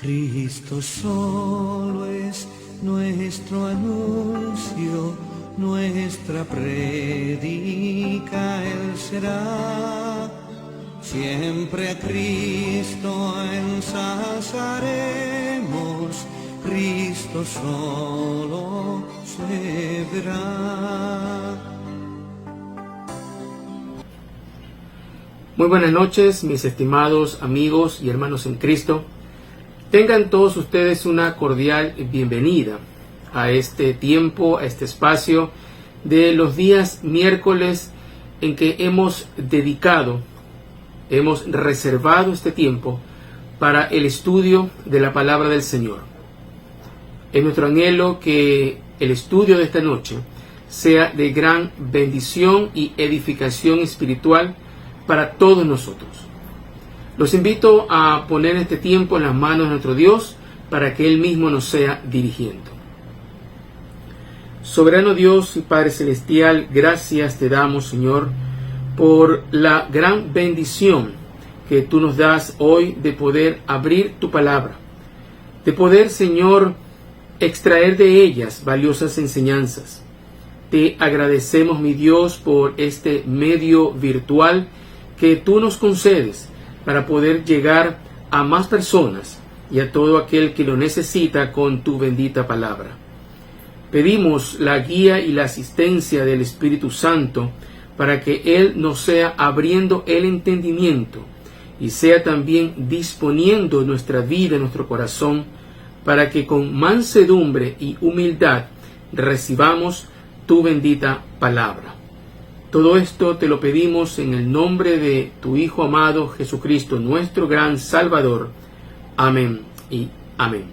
Cristo solo es nuestro anuncio, nuestra prédica Él será. Siempre a Cristo ensalzaremos, Cristo solo se verá. Muy buenas noches, mis estimados amigos y hermanos en Cristo. Tengan todos ustedes una cordial bienvenida a este tiempo, a este espacio de los días miércoles en que hemos reservado este tiempo para el estudio de la palabra del Señor. Es nuestro anhelo que el estudio de esta noche sea de gran bendición y edificación espiritual para todos nosotros. Los invito a poner este tiempo en las manos de nuestro Dios para que Él mismo nos sea dirigiendo. Soberano Dios y Padre Celestial, gracias te damos, Señor, por la gran bendición que tú nos das hoy de poder abrir tu palabra, de poder, Señor, extraer de ellas valiosas enseñanzas. Te agradecemos, mi Dios, por este medio virtual que tú nos concedes para poder llegar a más personas y a todo aquel que lo necesita con tu bendita palabra. Pedimos la guía y la asistencia del Espíritu Santo para que Él nos sea abriendo el entendimiento y sea también disponiendo nuestra vida, nuestro corazón, para que con mansedumbre y humildad recibamos tu bendita palabra. Todo esto te lo pedimos en el nombre de tu Hijo amado Jesucristo, nuestro gran Salvador. Amén y amén.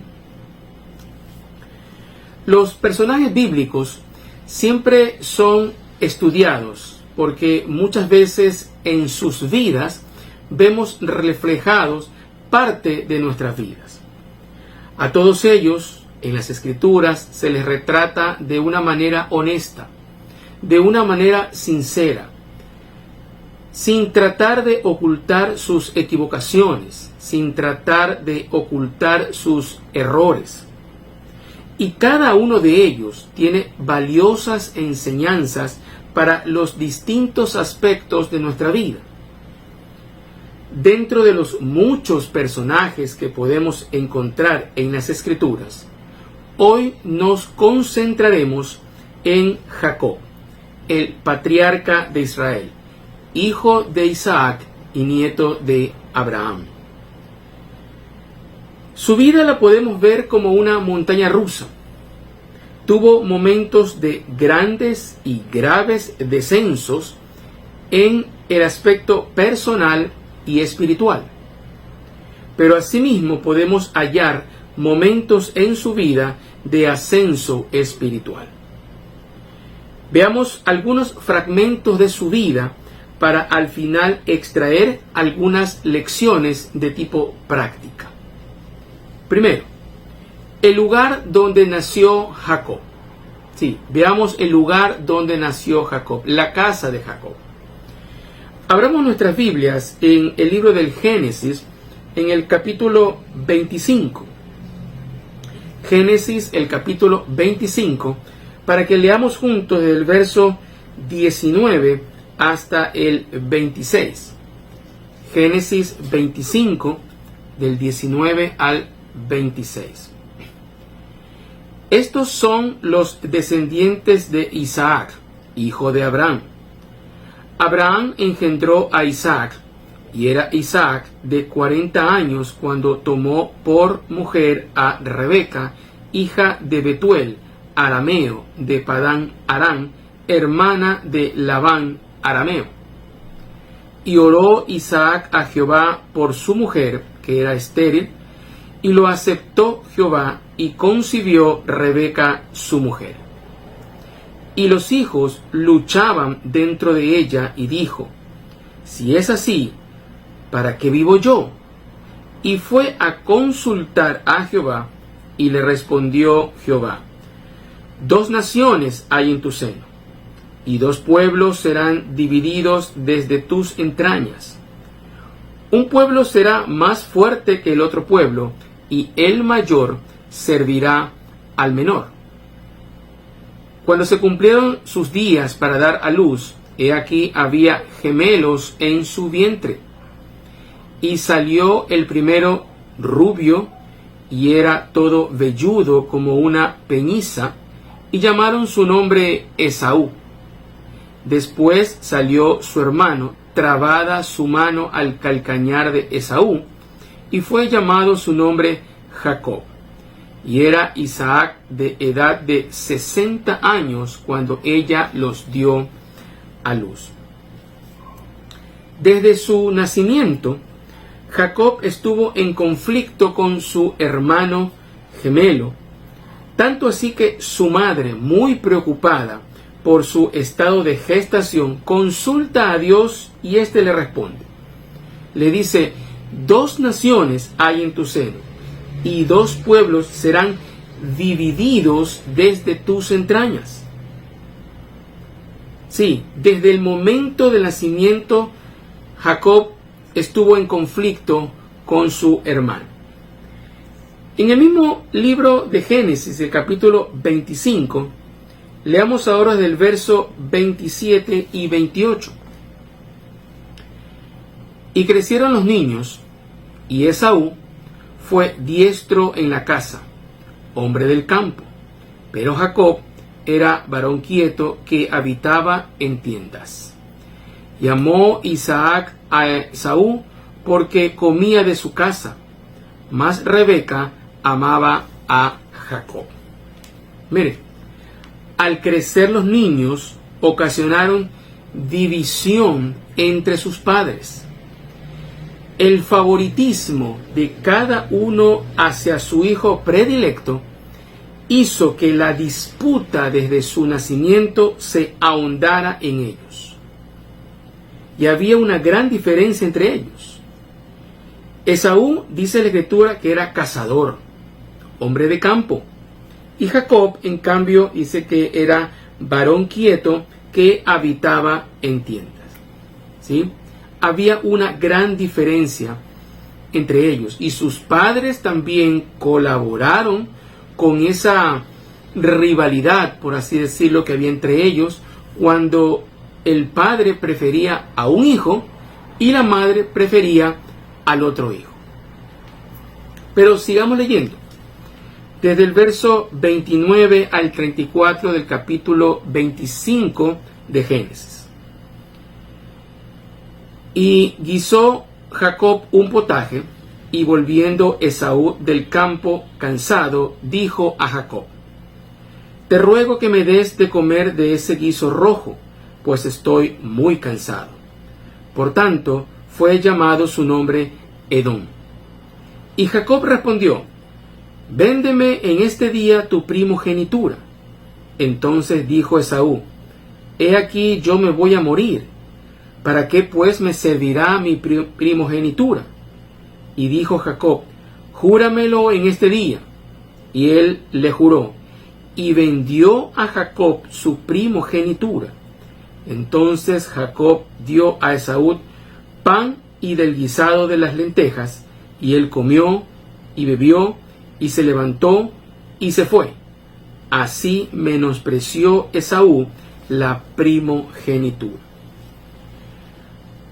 Los personajes bíblicos siempre son estudiados porque muchas veces en sus vidas vemos reflejados parte de nuestras vidas. A todos ellos, en las Escrituras, se les retrata de una manera honesta, de una manera sincera, sin tratar de ocultar sus equivocaciones, sin tratar de ocultar sus errores. Y cada uno de ellos tiene valiosas enseñanzas para los distintos aspectos de nuestra vida. Dentro de los muchos personajes que podemos encontrar en las Escrituras, hoy nos concentraremos en Jacob, el patriarca de Israel, hijo de Isaac y nieto de Abraham. Su vida la podemos ver como una montaña rusa. Tuvo momentos de grandes y graves descensos en el aspecto personal y espiritual. Pero asimismo podemos hallar momentos en su vida de ascenso espiritual. Veamos algunos fragmentos de su vida para al final extraer algunas lecciones de tipo práctica. Primero, el lugar donde nació Jacob. Sí, veamos el lugar donde nació Jacob, la casa de Jacob. Abramos nuestras Biblias en el libro del Génesis, en el capítulo 25. Génesis, el capítulo 25, para que leamos juntos desde el verso 19 hasta el 26. Génesis 25, del 19 al 26. Estos son los descendientes de Isaac, hijo de Abraham. Abraham engendró a Isaac, y era Isaac de 40 años cuando tomó por mujer a Rebeca, hija de Betuel, arameo, de Padán Aram, hermana de Labán, arameo. Y oró Isaac a Jehová por su mujer, que era estéril, y lo aceptó Jehová, y concibió Rebeca su mujer. Y los hijos luchaban dentro de ella, y dijo: si es así, ¿para qué vivo yo? Y fue a consultar a Jehová, y le respondió Jehová: 2 naciones hay en tu seno, y 2 pueblos serán divididos desde tus entrañas. Un pueblo será más fuerte que el otro pueblo, y el mayor servirá al menor. Cuando se cumplieron sus días para dar a luz, he aquí había gemelos en su vientre. Y salió el primero rubio, y era todo velludo como una peñiza, y llamaron su nombre Esaú. Después salió su hermano, trabada su mano al calcañar de Esaú, y fue llamado su nombre Jacob. Y era Isaac de edad de 60 años cuando ella los dio a luz. Desde su nacimiento, Jacob estuvo en conflicto con su hermano gemelo, tanto así que su madre, muy preocupada por su estado de gestación, consulta a Dios y éste le responde. Le dice: 2 naciones hay en tu seno, y 2 pueblos serán divididos desde tus entrañas. Sí, desde el momento del nacimiento, Jacob estuvo en conflicto con su hermano. En el mismo libro de Génesis, el capítulo 25, leamos ahora del verso 27 y 28. Y crecieron los niños, y Esaú fue diestro en la caza, hombre del campo, pero Jacob era varón quieto que habitaba en tiendas. Llamó Isaac a Esaú porque comía de su casa, mas Rebeca amaba a Jacob. Mire, al crecer los niños ocasionaron división entre sus padres. El favoritismo de cada uno hacia su hijo predilecto hizo que la disputa desde su nacimiento se ahondara en ellos. Y había una gran diferencia entre ellos. Esaú, dice la Escritura, que era cazador, hombre de campo. Y Jacob, en cambio, dice que era varón quieto que habitaba en tiendas. ¿Sí? Había una gran diferencia entre ellos. Y sus padres también colaboraron con esa rivalidad, por así decirlo, que había entre ellos, cuando el padre prefería a un hijo y la madre prefería al otro hijo. Pero sigamos leyendo. Desde el verso 29 al 34 del capítulo 25 de Génesis. Y guisó Jacob un potaje, y volviendo Esaú del campo cansado, dijo a Jacob: Te ruego que me des de comer de ese guiso rojo, pues estoy muy cansado. Por tanto, fue llamado su nombre Edom. Y Jacob respondió: Véndeme en este día tu primogenitura. Entonces dijo Esaú: He aquí yo me voy a morir. ¿Para qué pues me servirá mi primogenitura? Y dijo Jacob: Júramelo en este día. Y él le juró, y vendió a Jacob su primogenitura. Entonces Jacob dio a Esaú pan y del guisado de las lentejas, y él comió y bebió, y se levantó y se fue. Así menospreció Esaú la primogenitura.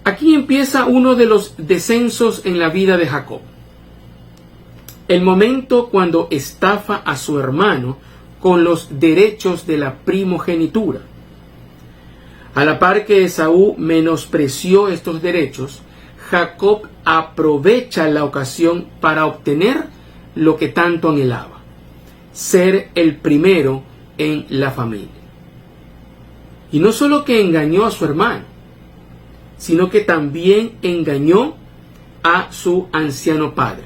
Aquí empieza uno de los descensos en la vida de Jacob. El momento cuando estafa a su hermano con los derechos de la primogenitura. A la par que Esaú menospreció estos derechos, Jacob aprovecha la ocasión para obtener lo que tanto anhelaba: ser el primero en la familia. Y no solo que engañó a su hermano, sino que también engañó a su anciano padre.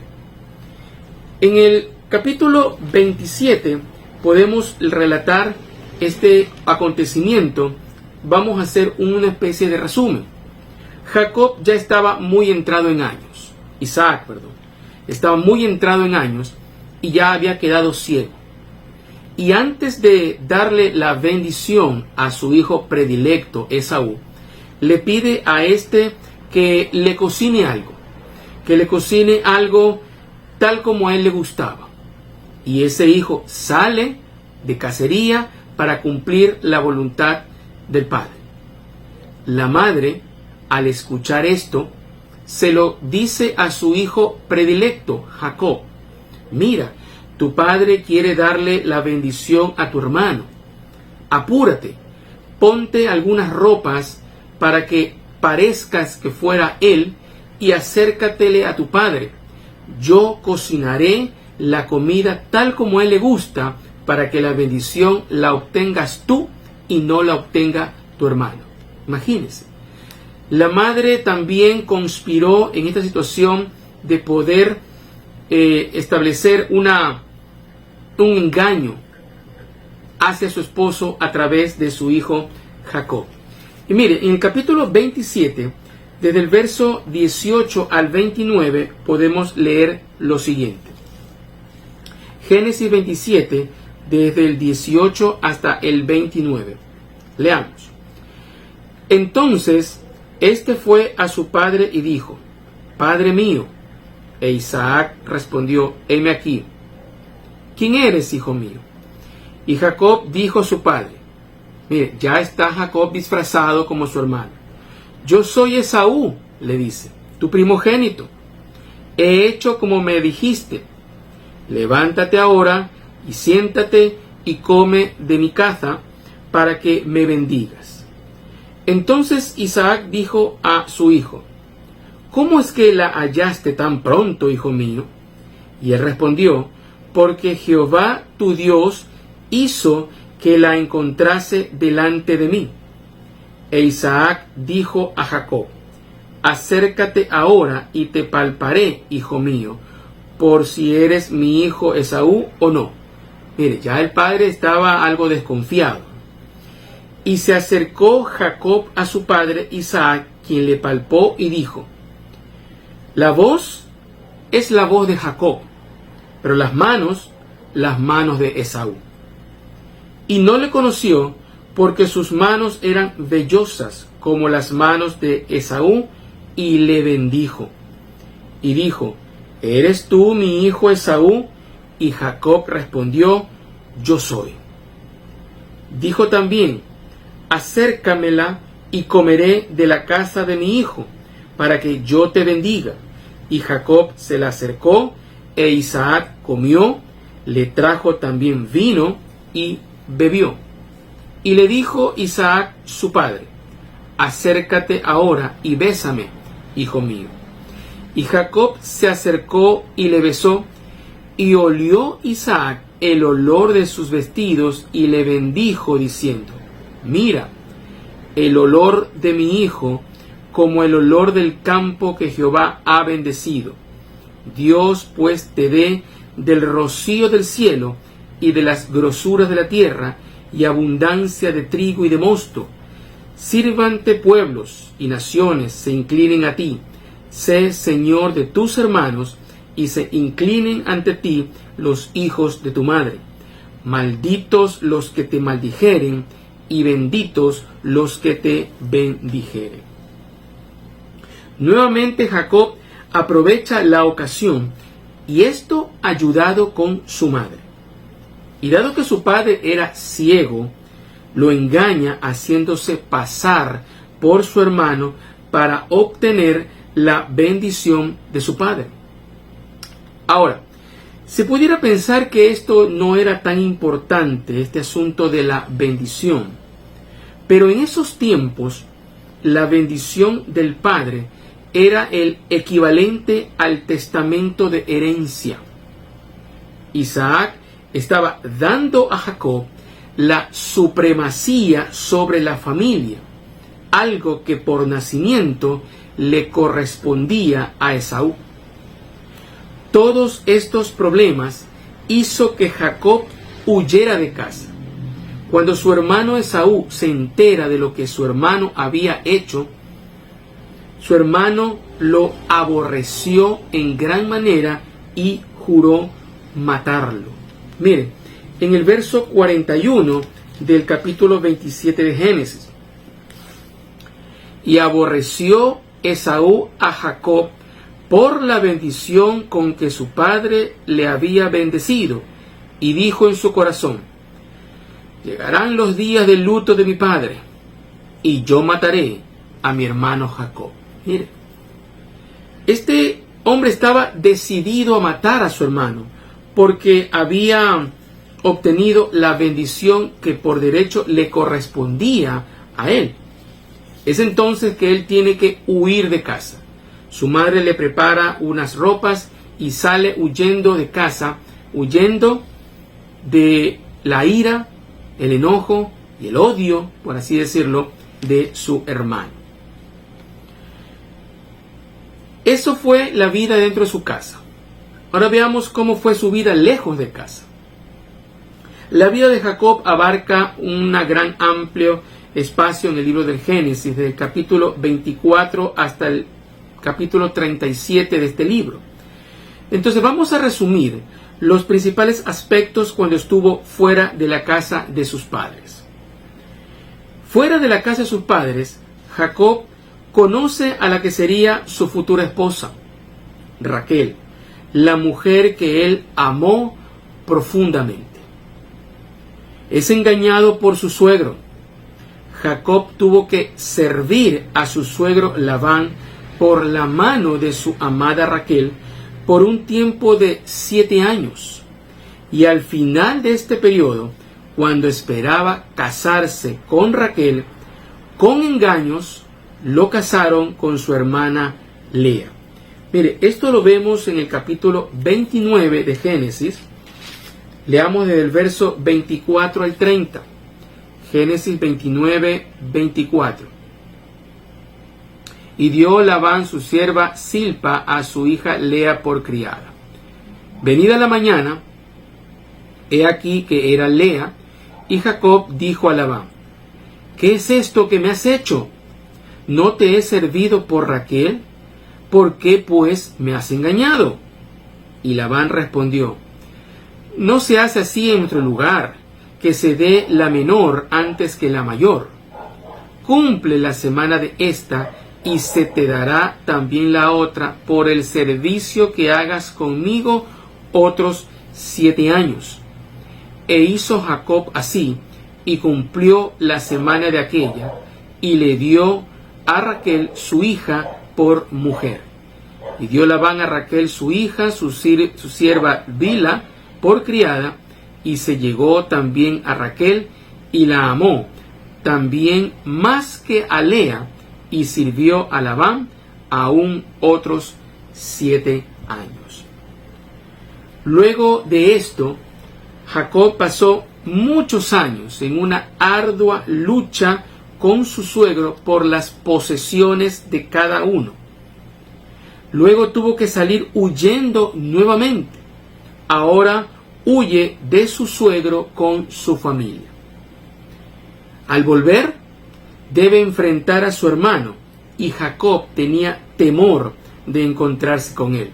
En el capítulo 27 podemos relatar este acontecimiento. Vamos a hacer una especie de resumen. Jacob ya estaba muy entrado en años. Isaac, estaba muy entrado en años y ya había quedado ciego. Y antes de darle la bendición a su hijo predilecto, Esaú, le pide a este que le cocine algo tal como a él le gustaba. Y ese hijo sale de cacería para cumplir la voluntad del padre. La madre, al escuchar esto, se lo dice a su hijo predilecto, Jacob: mira, tu padre quiere darle la bendición a tu hermano. Apúrate, ponte algunas ropas para que parezcas que fuera él y acércatele a tu padre. Yo cocinaré la comida tal como a él le gusta, para que la bendición la obtengas tú y no la obtenga tu hermano. Imagínense. La madre también conspiró en esta situación de poder establecer un engaño hacia su esposo a través de su hijo Jacob. Y mire, en el capítulo 27, desde el verso 18 al 29, podemos leer lo siguiente. Génesis 27, desde el 18 hasta el 29. Leamos. Entonces, este fue a su padre y dijo: Padre mío. E Isaac respondió: heme aquí. ¿Quién eres, hijo mío? Y Jacob dijo a su padre: mire, ya está Jacob disfrazado como su hermano. Yo soy Esaú, le dice, tu primogénito. He hecho como me dijiste. Levántate ahora y siéntate y come de mi caza para que me bendigas. Entonces Isaac dijo a su hijo: ¿cómo es que la hallaste tan pronto, hijo mío? Y él respondió: porque Jehová tu Dios hizo que la encontrase delante de mí. E Isaac dijo a Jacob: acércate ahora y te palparé, hijo mío, por si eres mi hijo Esaú o no. Mire, ya el padre estaba algo desconfiado. Y se acercó Jacob a su padre Isaac, quien le palpó y dijo: la voz es la voz de Jacob, pero las manos de Esaú. Y no le conoció, porque sus manos eran vellosas como las manos de Esaú, y le bendijo. Y dijo: ¿eres tú mi hijo Esaú? Y Jacob respondió: yo soy. Dijo también: acércamela y comeré de la casa de mi hijo, para que yo te bendiga. Y Jacob se la acercó, e Isaac comió, le trajo también vino y bebió. Y le dijo Isaac su padre: acércate ahora y bésame, hijo mío. Y Jacob se acercó y le besó, y olió Isaac el olor de sus vestidos, y le bendijo diciendo: mira, el olor de mi hijo, como el olor del campo que Jehová ha bendecido. Dios pues te dé del rocío del cielo y de las grosuras de la tierra, y abundancia de trigo y de mosto. Sírvante pueblos y naciones se inclinen a ti. Sé señor de tus hermanos, y se inclinen ante ti los hijos de tu madre. Malditos los que te maldijeren, y benditos los que te bendijeren. Nuevamente Jacob aprovecha la ocasión, y esto ayudado con su madre. Y dado que su padre era ciego, lo engaña haciéndose pasar por su hermano para obtener la bendición de su padre. Ahora, se pudiera pensar que esto no era tan importante, este asunto de la bendición. Pero en esos tiempos, la bendición del padre era el equivalente al testamento de herencia. Isaac estaba dando a Jacob la supremacía sobre la familia, algo que por nacimiento le correspondía a Esaú. Todos estos problemas hizo que Jacob huyera de casa. Cuando su hermano Esaú se entera de lo que su hermano había hecho, su hermano lo aborreció en gran manera y juró matarlo. Miren, en el verso 41 del capítulo 27 de Génesis: y aborreció Esaú a Jacob por la bendición con que su padre le había bendecido, y dijo en su corazón: llegarán los días del luto de mi padre, y yo mataré a mi hermano Jacob. Mire, este hombre estaba decidido a matar a su hermano, porque había obtenido la bendición que por derecho le correspondía a él. Es entonces que él tiene que huir de casa. Su madre le prepara unas ropas y sale huyendo de casa, huyendo de la ira, el enojo y el odio, por así decirlo, de su hermano. Eso fue la vida dentro de su casa. Ahora veamos cómo fue su vida lejos de casa. La vida de Jacob abarca un gran amplio espacio en el libro del Génesis, desde el capítulo 24 hasta el capítulo 37 de este libro. Entonces vamos a resumir los principales aspectos cuando estuvo fuera de la casa de sus padres. Fuera de la casa de sus padres, Jacob conoce a la que sería su futura esposa, Raquel, la mujer que él amó profundamente. Es engañado por su suegro. Jacob tuvo que servir a su suegro Labán por la mano de su amada Raquel por un tiempo de 7 años. Y al final de este periodo, cuando esperaba casarse con Raquel, con engaños, lo casaron con su hermana Lea. Mire, esto lo vemos en el capítulo 29 de Génesis. Leamos desde el verso 24 al 30. Génesis 29, 24. Y dio Labán su sierva Silpa a su hija Lea por criada. Venida la mañana, he aquí que era Lea, y Jacob dijo a Labán: ¿qué es esto que me has hecho? ¿No te he servido por Raquel? ¿Por qué pues me has engañado? Y Labán respondió: no se hace así en nuestro lugar, que se dé la menor antes que la mayor. Cumple la semana de esta, y se te dará también la otra por el servicio que hagas conmigo otros 7 años. E hizo Jacob así, y cumplió la semana de aquella, y le dio a Raquel su hija por mujer. Y dio Labán a Raquel su hija, su sierva Bilha, por criada, y se llegó también a Raquel, y la amó, también más que a Lea, y sirvió a Labán aún otros 7 años. Luego de esto, Jacob pasó muchos años en una ardua lucha con su suegro por las posesiones de cada uno. Luego tuvo que salir huyendo nuevamente. Ahora huye de su suegro con su familia. Al volver, debe enfrentar a su hermano, y Jacob tenía temor de encontrarse con él,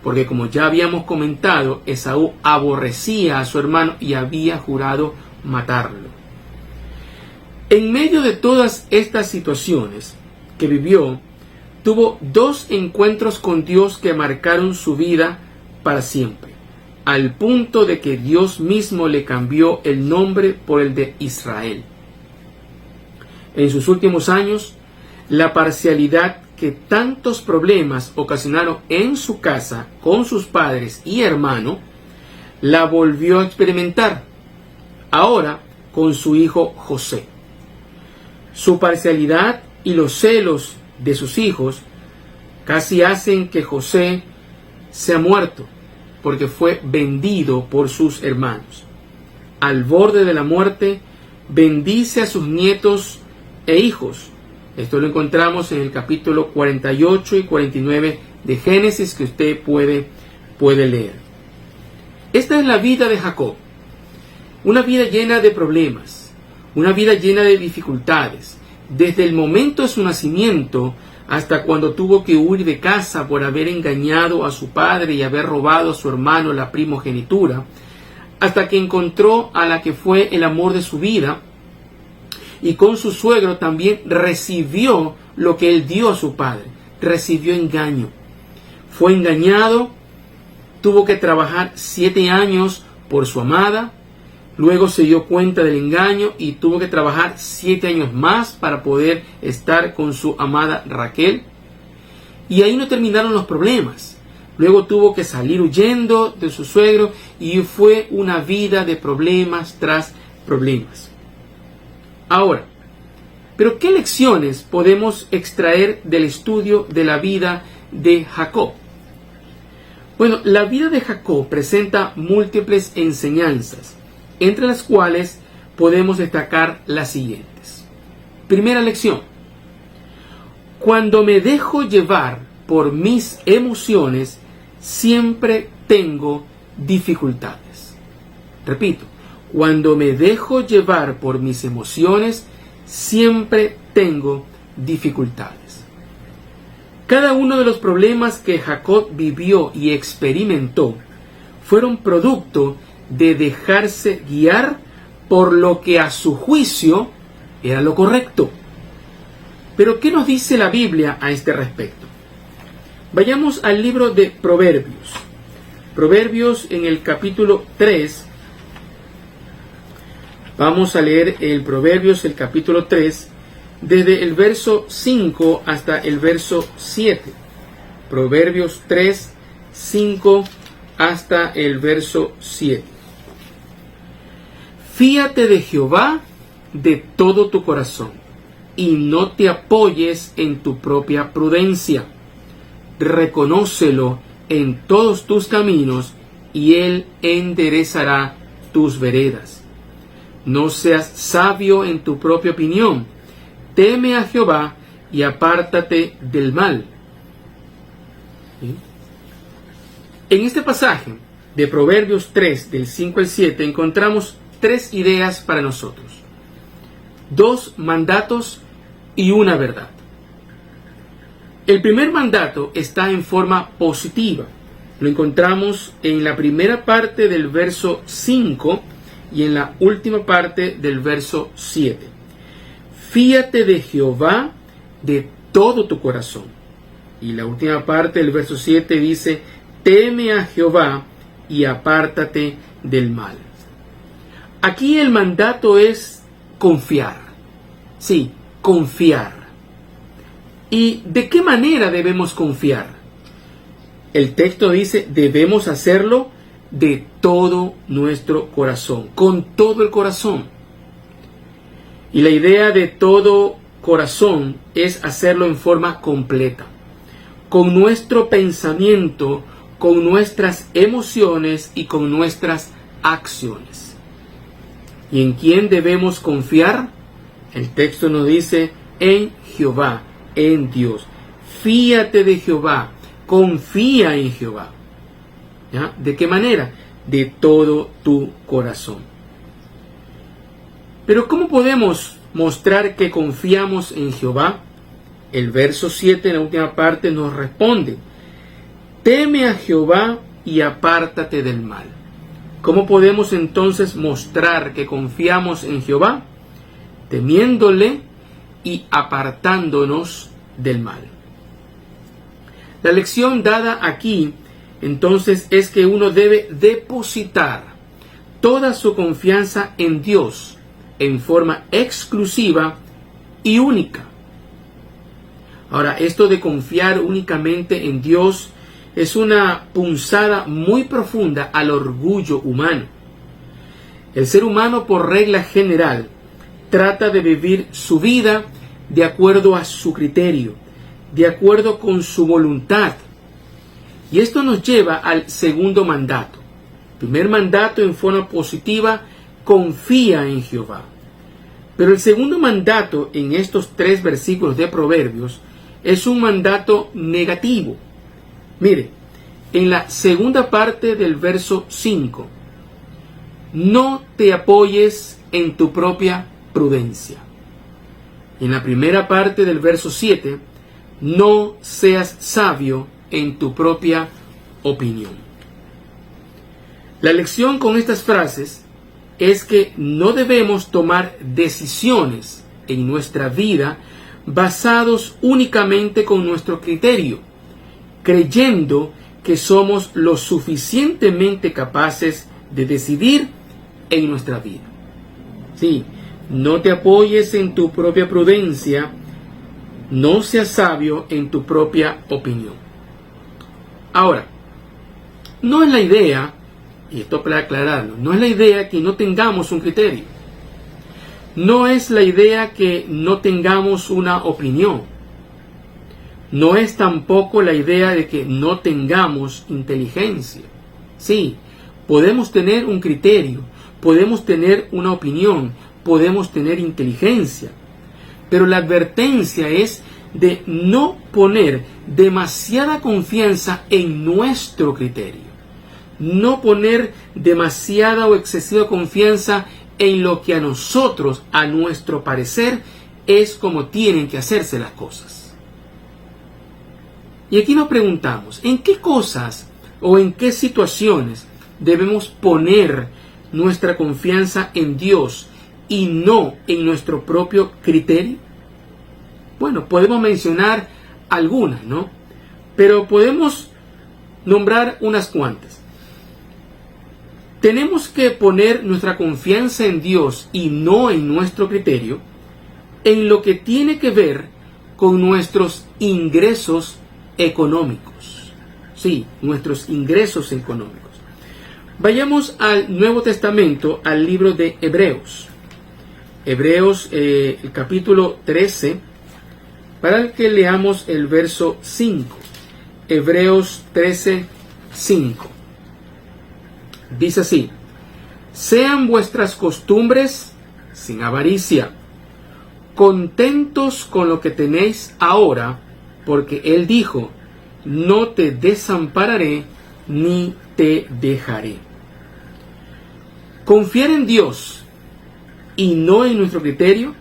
porque como ya habíamos comentado, Esaú aborrecía a su hermano y había jurado matarlo. En medio de todas estas situaciones que vivió, tuvo 2 encuentros con Dios que marcaron su vida para siempre, al punto de que Dios mismo le cambió el nombre por el de Israel. En sus últimos años, la parcialidad que tantos problemas ocasionaron en su casa con sus padres y hermano, la volvió a experimentar, ahora con su hijo José. Su parcialidad y los celos de sus hijos casi hacen que José sea muerto, porque fue vendido por sus hermanos. Al borde de la muerte, bendice a sus nietos e hijos. Esto lo encontramos en el capítulo 48 y 49 de Génesis, que usted puede leer. Esta es la vida de Jacob. Una vida llena de problemas, una vida llena de dificultades, desde el momento de su nacimiento hasta cuando tuvo que huir de casa por haber engañado a su padre y haber robado a su hermano la primogenitura, hasta que encontró a la que fue el amor de su vida, y con su suegro también recibió lo que él dio a su padre, recibió engaño. fue engañado, tuvo que trabajar 7 años por su amada, luego se dio cuenta del engaño y tuvo que trabajar 7 años más para poder estar con su amada Raquel. Y ahí no terminaron los problemas. Luego tuvo que salir huyendo de su suegro y fue una vida de problemas tras problemas. Ahora, ¿pero qué lecciones podemos extraer del estudio de la vida de Jacob? Bueno, la vida de Jacob presenta múltiples enseñanzas, entre las cuales podemos destacar las siguientes. Primera lección: cuando me dejo llevar por mis emociones, siempre tengo dificultades. Repito, cuando me dejo llevar por mis emociones, siempre tengo dificultades. Cada uno de los problemas que Jacob vivió y experimentó fueron producto de dejarse guiar por lo que a su juicio era lo correcto. Pero ¿qué nos dice la Biblia a este respecto? Vayamos al libro de Proverbios. Proverbios en el capítulo 3. Vamos a leer el Proverbios, el capítulo 3, desde el verso 5 hasta el verso 7. Proverbios 3, 5 hasta el verso 7. Fíate de Jehová de todo tu corazón, y no te apoyes en tu propia prudencia. Reconócelo en todos tus caminos, y Él enderezará tus veredas. No seas sabio en tu propia opinión. Teme a Jehová y apártate del mal. ¿Sí? En este pasaje de Proverbios 3, del 5 al 7, encontramos 3 ideas para nosotros: 2 mandatos y una verdad. El primer mandato está en forma positiva. Lo encontramos en la primera parte del verso 5 y en la última parte del verso 7. Fíate de Jehová de todo tu corazón. Y la última parte del verso 7 dice: teme a Jehová y apártate del mal. Aquí el mandato es confiar. Sí, confiar. ¿Y de qué manera debemos confiar? El texto dice: debemos hacerlo de todo nuestro corazón, con todo el corazón. Y la idea de todo corazón es hacerlo en forma completa, con nuestro pensamiento, con nuestras emociones y con nuestras acciones. ¿Y en quién debemos confiar? El texto nos dice: en Jehová, en Dios. Fíate de Jehová, confía en Jehová. ¿Ya? ¿De qué manera? De todo tu corazón. Pero ¿cómo podemos mostrar que confiamos en Jehová? El verso 7 en la última parte nos responde: teme a Jehová y apártate del mal. ¿Cómo podemos entonces mostrar que confiamos en Jehová? Temiéndole y apartándonos del mal. La lección dada aquí entonces es que uno debe depositar toda su confianza en Dios en forma exclusiva y única. Ahora, esto de confiar únicamente en Dios es una punzada muy profunda al orgullo humano. El ser humano, por regla general, trata de vivir su vida de acuerdo a su criterio, de acuerdo con su voluntad. Y esto nos lleva al segundo mandato. Primer mandato en forma positiva: confía en Jehová. Pero el segundo mandato en estos 3 versículos de Proverbios es un mandato negativo. Mire, en la segunda parte del verso 5: no te apoyes en tu propia prudencia. En la primera parte del verso 7: no seas sabio en tu propia opinión. La lección con estas frases es que no debemos tomar decisiones en nuestra vida basados únicamente con nuestro criterio creyendo que somos lo suficientemente capaces de decidir en nuestra vida. Sí, no te apoyes en tu propia prudencia, no seas sabio en tu propia opinión. Ahora, no es la idea, y esto para aclararlo, no es la idea que no tengamos un criterio. No es la idea que no tengamos una opinión. No es tampoco la idea de que no tengamos inteligencia. Sí, podemos tener un criterio, podemos tener una opinión, podemos tener inteligencia. Pero la advertencia es de no poner demasiada confianza en nuestro criterio. No poner demasiada o excesiva confianza en lo que a nosotros, a nuestro parecer, es como tienen que hacerse las cosas. Y aquí nos preguntamos, ¿en qué cosas o en qué situaciones debemos poner nuestra confianza en Dios y no en nuestro propio criterio? Bueno, podemos mencionar algunas, ¿no? Pero podemos nombrar unas cuantas. Tenemos que poner nuestra confianza en Dios y no en nuestro criterio en lo que tiene que ver con nuestros ingresos económicos. Sí, nuestros ingresos económicos. Vayamos al Nuevo Testamento, al libro de Hebreos. Hebreos, el capítulo 13, para que leamos el verso 5. Hebreos 13, 5. Dice así: sean vuestras costumbres sin avaricia, contentos con lo que tenéis ahora, porque Él dijo, no te desampararé ni te dejaré. Confiar en Dios y no en nuestro criterio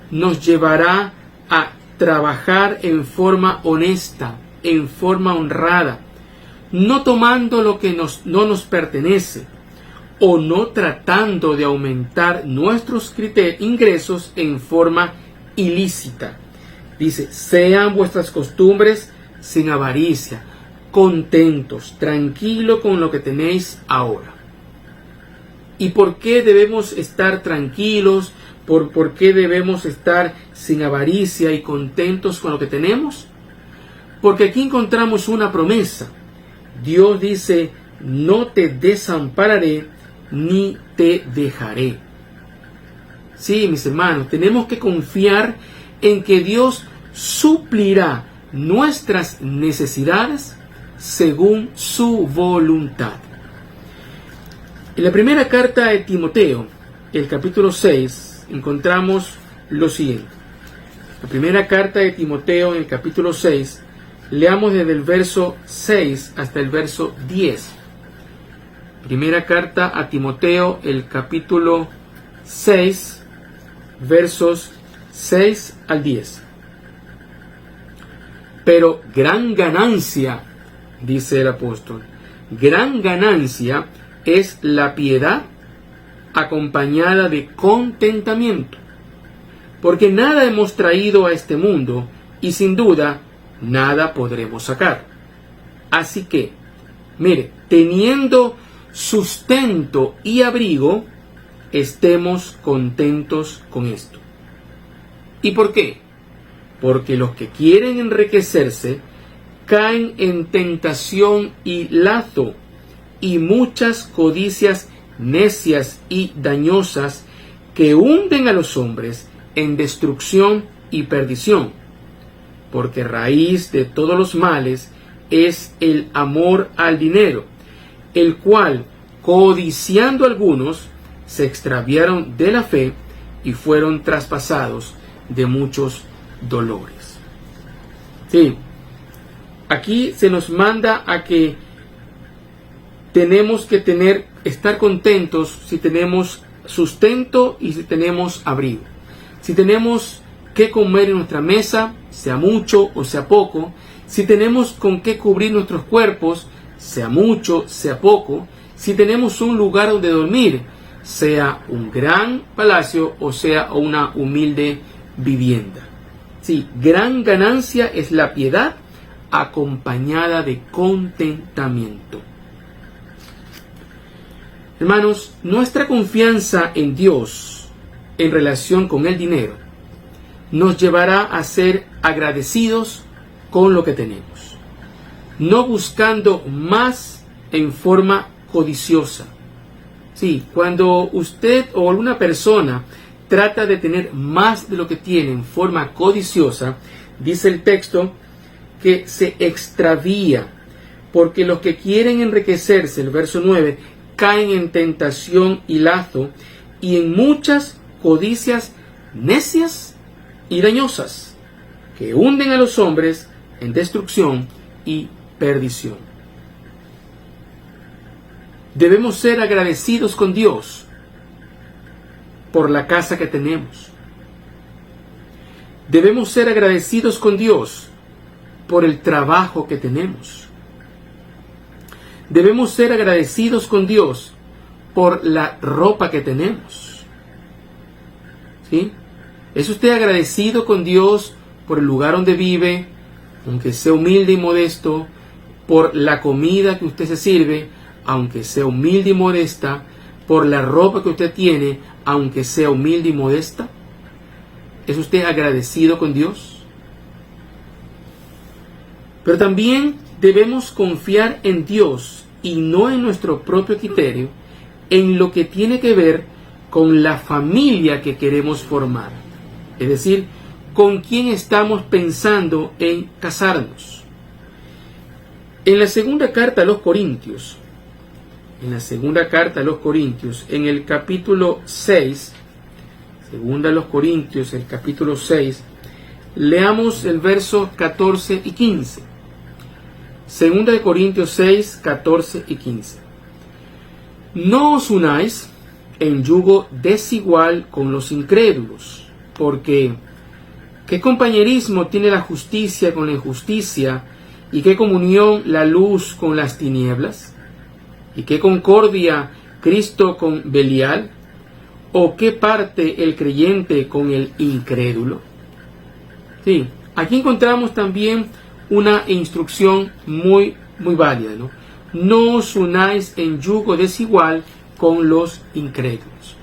nos llevará a trabajar en forma honesta, en forma honrada, no tomando lo que no nos pertenece o no tratando de aumentar nuestros ingresos en forma ilícita. Dice, sean vuestras costumbres sin avaricia, contentos, tranquilo con lo que tenéis ahora. ¿Y por qué debemos estar tranquilos? ¿Por qué debemos estar sin avaricia y contentos con lo que tenemos? Porque aquí encontramos una promesa. Dios dice, no te desampararé ni te dejaré. Sí, mis hermanos, tenemos que confiar en que Dios suplirá nuestras necesidades según su voluntad. En la primera carta de Timoteo, el capítulo 6, encontramos lo siguiente. La primera carta de Timoteo, en el capítulo 6, leamos desde el verso 6 hasta el verso 10. Primera carta a Timoteo, el capítulo 6, versos 6 al 10. Pero gran ganancia, dice el apóstol, gran ganancia es la piedad acompañada de contentamiento, porque nada hemos traído a este mundo y sin duda nada podremos sacar. Así que, mire, teniendo sustento y abrigo, estemos contentos con esto. ¿Y por qué? Porque los que quieren enriquecerse caen en tentación y lazo y muchas codicias necias y dañosas que hunden a los hombres en destrucción y perdición. Porque raíz de todos los males es el amor al dinero, el cual, codiciando algunos, se extraviaron de la fe y fueron traspasados de muchos dolores. Sí, aquí se nos manda a que tenemos que estar contentos si tenemos sustento y si tenemos abrigo. Si tenemos que comer en nuestra mesa, sea mucho o sea poco, si tenemos con qué cubrir nuestros cuerpos, sea mucho, sea poco, si tenemos un lugar donde dormir, sea un gran palacio o sea una humilde vivienda. Sí, gran ganancia es la piedad acompañada de contentamiento. Hermanos, nuestra confianza en Dios en relación con el dinero nos llevará a ser agradecidos con lo que tenemos, no buscando más en forma codiciosa. Sí, cuando usted o alguna persona trata de tener más de lo que tiene en forma codiciosa, dice el texto que se extravía, porque los que quieren enriquecerse, el verso 9, caen en tentación y lazo y en muchas codicias necias y dañosas, que hunden a los hombres en destrucción y perdición. Debemos ser agradecidos con Dios por la casa que tenemos. Debemos ser agradecidos con Dios por el trabajo que tenemos. Debemos ser agradecidos con Dios por la ropa que tenemos. ¿Sí? ¿Es usted agradecido con Dios por el lugar donde vive, aunque sea humilde y modesto, por la comida que usted se sirve, aunque sea humilde y modesta, por la ropa que usted tiene, aunque sea humilde y modesta? ¿Es usted agradecido con Dios? Pero también debemos confiar en Dios y no en nuestro propio criterio en lo que tiene que ver con la familia que queremos formar. Es decir, con quién estamos pensando en casarnos. En la segunda carta a los Corintios, en el capítulo 6, segunda a los Corintios, el capítulo 6, leamos el verso 14 y 15. Segunda de Corintios 6, 14 y 15. No os unáis en yugo desigual con los incrédulos, porque ¿qué compañerismo tiene la justicia con la injusticia? ¿Y qué comunión la luz con las tinieblas? ¿Y qué concordia Cristo con Belial? ¿O qué parte el creyente con el incrédulo? Sí, aquí encontramos también una instrucción muy válida, ¿no? No os unáis en yugo desigual con los incrédulos.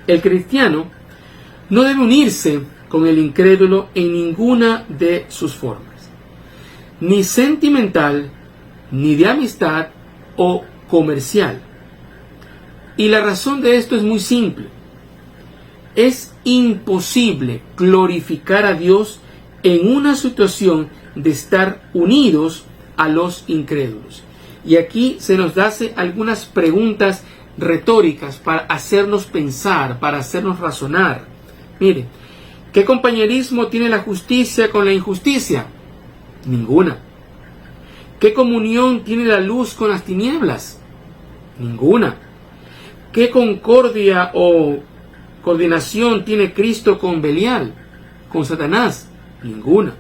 El cristiano no debe unirse con el incrédulo en ninguna de sus formas, ni sentimental, ni de amistad o comercial. Y la razón de esto es muy simple. Es imposible glorificar a Dios en una situación de estar unidos a los incrédulos. Y aquí se nos hace algunas preguntas retóricas para hacernos pensar, para hacernos razonar. Mire, ¿qué compañerismo tiene la justicia con la injusticia? Ninguna. ¿Qué comunión tiene la luz con las tinieblas? Ninguna. ¿Qué concordia o coordinación tiene Cristo con Belial, con Satanás? Ninguna.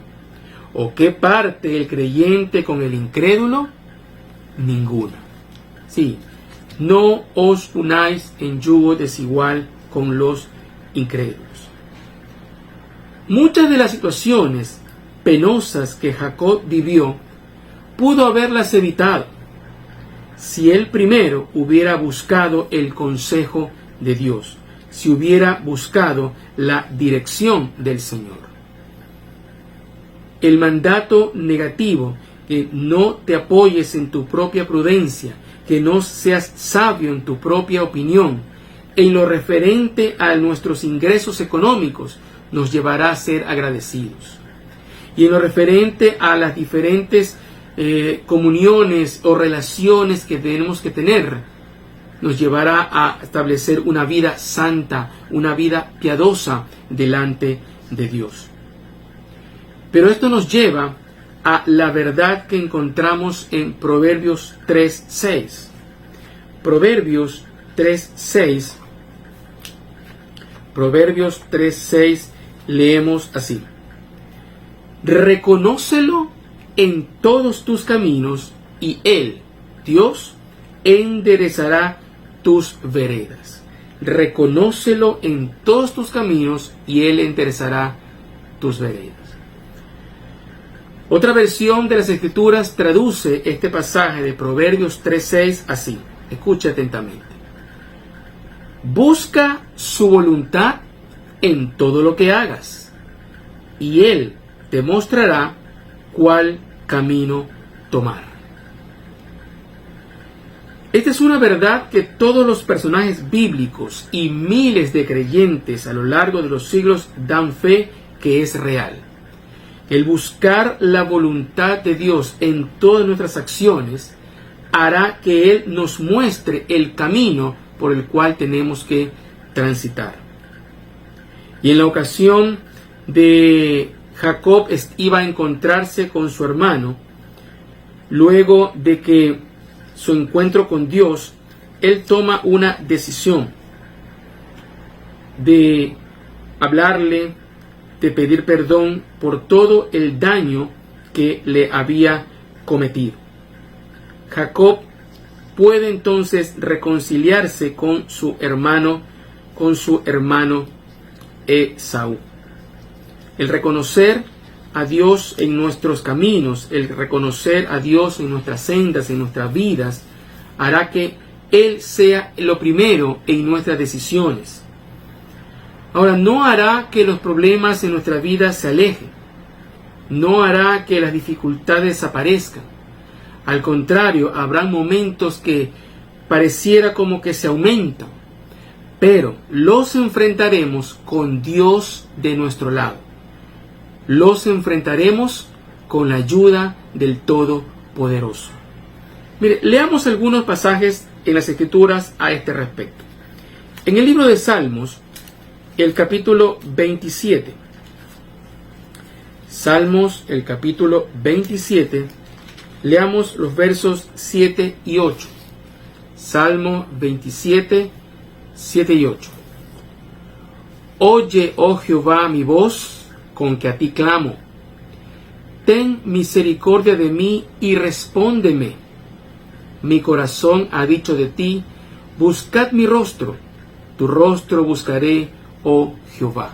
¿O qué parte el creyente con el incrédulo? Ninguna. Sí, no os unáis en yugo desigual con los incrédulos. Muchas de las situaciones penosas que Jacob vivió pudo haberlas evitado si él primero hubiera buscado el consejo de Dios, si hubiera buscado la dirección del Señor. El mandato negativo, que no te apoyes en tu propia prudencia, que no seas sabio en tu propia opinión, en lo referente a nuestros ingresos económicos, nos llevará a ser agradecidos. Y en lo referente a las diferentes comuniones o relaciones que tenemos que tener, nos llevará a establecer una vida santa, una vida piadosa delante de Dios. Pero esto nos lleva a la verdad que encontramos en Proverbios 3:6. Proverbios 3:6. Proverbios 3:6 leemos así: reconócelo en todos tus caminos y Él, Dios, enderezará tus veredas. Reconócelo en todos tus caminos y Él enderezará tus veredas. Otra versión de las Escrituras traduce este pasaje de Proverbios 3:6 así. Escucha atentamente. Busca su voluntad en todo lo que hagas, y Él te mostrará cuál camino tomar. Esta es una verdad que todos los personajes bíblicos y miles de creyentes a lo largo de los siglos dan fe que es real. El buscar la voluntad de Dios en todas nuestras acciones hará que Él nos muestre el camino por el cual tenemos que transitar. Y en la ocasión de Jacob iba a encontrarse con su hermano, luego de que su encuentro con Dios, él toma una decisión de hablarle, de pedir perdón por todo el daño que le había cometido. Jacob puede entonces reconciliarse con su hermano Esaú. El reconocer a Dios en nuestros caminos, el reconocer a Dios en nuestras sendas, en nuestras vidas, hará que Él sea lo primero en nuestras decisiones. Ahora, no hará que los problemas en nuestra vida se alejen, no hará que las dificultades desaparezcan. Al contrario, habrá momentos que pareciera como que se aumentan, pero los enfrentaremos con Dios de nuestro lado. Los enfrentaremos con la ayuda del Todopoderoso. Mire, leamos algunos pasajes en las Escrituras a este respecto. En el libro de Salmos, el capítulo 27. Salmos, el capítulo 27. Leamos los versos 7 y 8. Salmo 27, 7 y 8. Oye, oh Jehová, mi voz, con que a ti clamo. Ten misericordia de mí y respóndeme. Mi corazón ha dicho de ti, buscad mi rostro. Tu rostro buscaré, oh Jehová.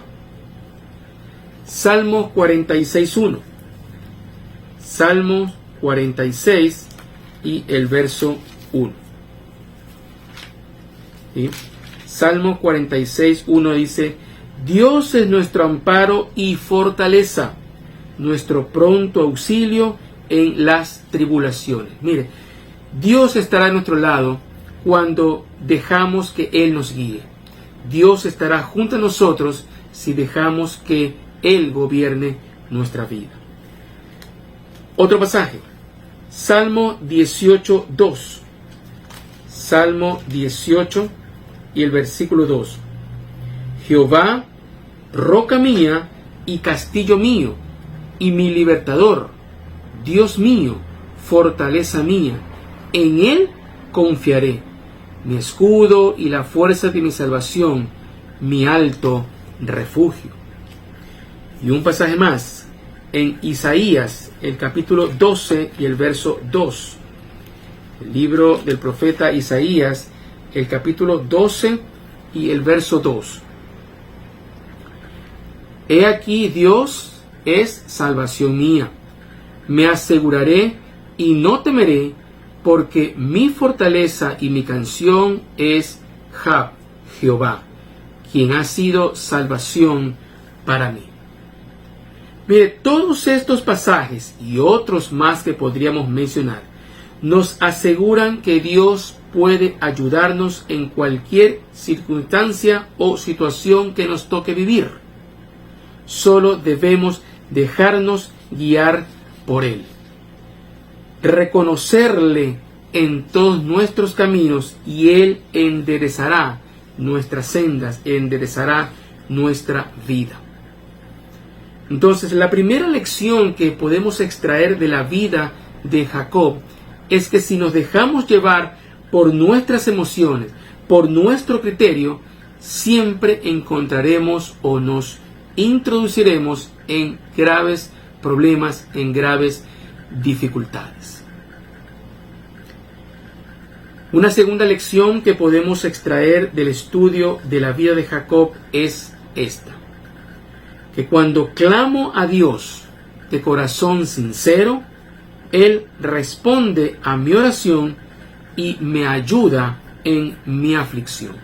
Salmo 46:1. Salmo 46 y el verso 1. ¿Sí? Salmo 46:1 dice: Dios es nuestro amparo y fortaleza, nuestro pronto auxilio en las tribulaciones. Mire, Dios estará a nuestro lado cuando dejamos que Él nos guíe. Dios estará junto a nosotros si dejamos que Él gobierne nuestra vida. Otro pasaje, Salmo 18:2. Salmo 18 y el versículo 2. Jehová, roca mía y castillo mío, y mi libertador, Dios mío, fortaleza mía, en Él confiaré, mi escudo y la fuerza de mi salvación, mi alto refugio. Y un pasaje más, en Isaías, el capítulo 12 y el verso 2. El libro del profeta Isaías, el capítulo 12 y el verso 2. He aquí Dios es salvación mía. Me aseguraré y no temeré, porque mi fortaleza y mi canción es Jehová, quien ha sido salvación para mí. Mire, todos estos pasajes y otros más que podríamos mencionar nos aseguran que Dios puede ayudarnos en cualquier circunstancia o situación que nos toque vivir. Solo debemos dejarnos guiar por Él. Reconocerle en todos nuestros caminos y Él enderezará nuestras sendas, enderezará nuestra vida. Entonces, la primera lección que podemos extraer de la vida de Jacob es que si nos dejamos llevar por nuestras emociones, por nuestro criterio, siempre encontraremos o nos introduciremos en graves problemas, en graves dificultades. Una segunda lección que podemos extraer del estudio de la vida de Jacob es esta: que cuando clamo a Dios, de corazón sincero, Él responde a mi oración y me ayuda en mi aflicción.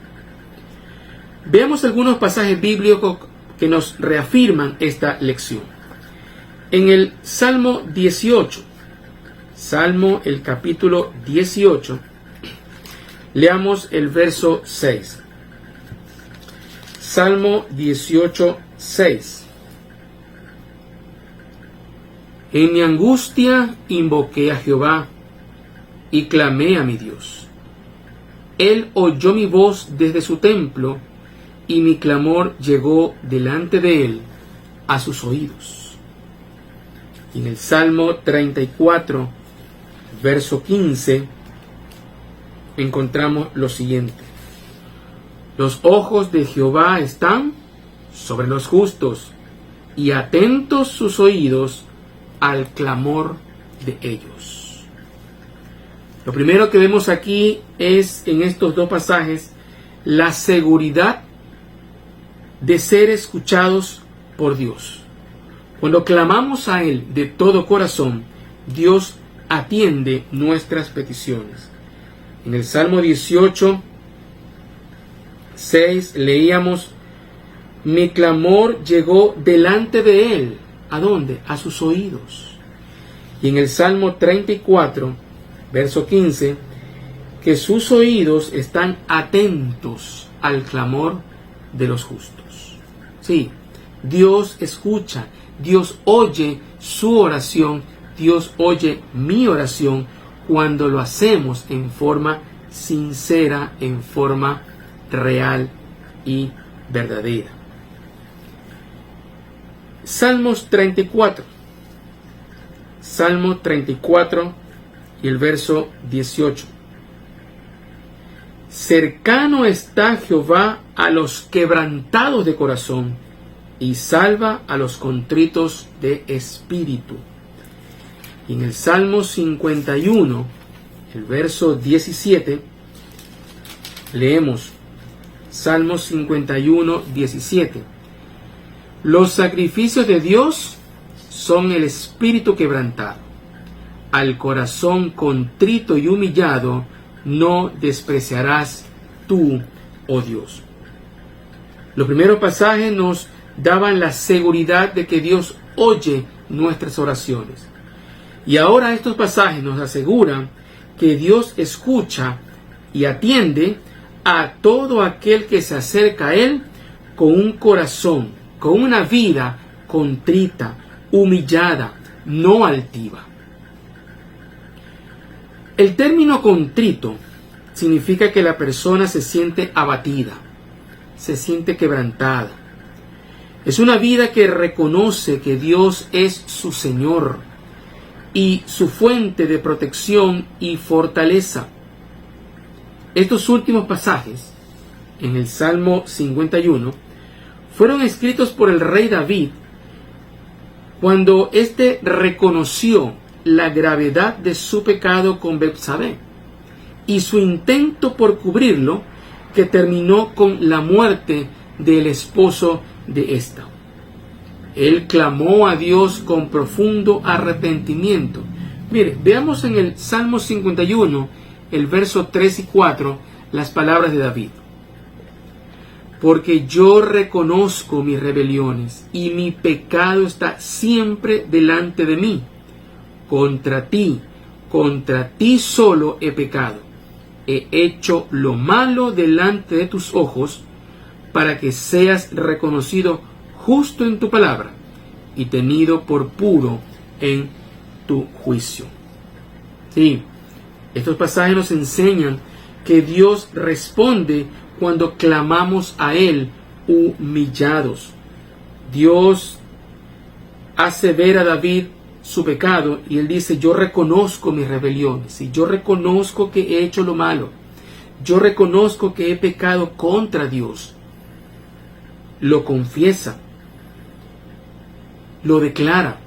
Veamos algunos pasajes bíblicos que nos reafirman esta lección. En el Salmo 18, Salmo el capítulo 18, leamos el verso 6. Salmo 18, 6. En mi angustia invoqué a Jehová y clamé a mi Dios. Él oyó mi voz desde su templo y mi clamor llegó delante de él a sus oídos. Y en el Salmo 34, verso 15, encontramos lo siguiente. Los ojos de Jehová están sobre los justos y atentos sus oídos al clamor de ellos. Lo primero que vemos aquí es, en estos dos pasajes, la seguridad de ser escuchados por Dios. Cuando clamamos a Él de todo corazón, Dios atiende nuestras peticiones. En el Salmo 18, 6 leíamos: mi clamor llegó delante de Él. ¿A dónde? A sus oídos. Y en el Salmo 34, verso 15, que sus oídos están atentos al clamor de los justos. Sí, Dios escucha, Dios oye su oración, Dios oye mi oración cuando lo hacemos en forma sincera, en forma real y verdadera. Salmos 34. Salmo 34 y el verso 18. Cercano está Jehová a los quebrantados de corazón y salva a los contritos de espíritu. Y en el Salmo 51, el verso 17, leemos Salmo 51, 17. Los sacrificios de Dios son el espíritu quebrantado. Al corazón contrito y humillado no despreciarás tú, oh Dios. Los primeros pasajes nos daban la seguridad de que Dios oye nuestras oraciones. Y ahora estos pasajes nos aseguran que Dios escucha y atiende a todo aquel que se acerca a Él con un corazón, con una vida contrita, humillada, no altiva. El término contrito significa que la persona se siente abatida, se siente quebrantada. Es una vida que reconoce que Dios es su Señor y su fuente de protección y fortaleza. Estos últimos pasajes, en el Salmo 51, fueron escritos por el rey David cuando éste reconoció la gravedad de su pecado con Betsabé y su intento por cubrirlo, que terminó con la muerte del esposo de ésta. Él clamó a Dios con profundo arrepentimiento. Mire, veamos en el Salmo 51, el verso 3 y 4, las palabras de David. Porque yo reconozco mis rebeliones y mi pecado está siempre delante de mí. Contra ti solo he pecado. He hecho lo malo delante de tus ojos, para que seas reconocido justo en tu palabra y tenido por puro en tu juicio. Sí, estos pasajes nos enseñan que Dios responde cuando clamamos a Él humillados. Dios hace ver a David su pecado y él dice: yo reconozco mis rebeliones y yo reconozco que he hecho lo malo. Yo reconozco que he pecado contra Dios. Lo confiesa, lo declara,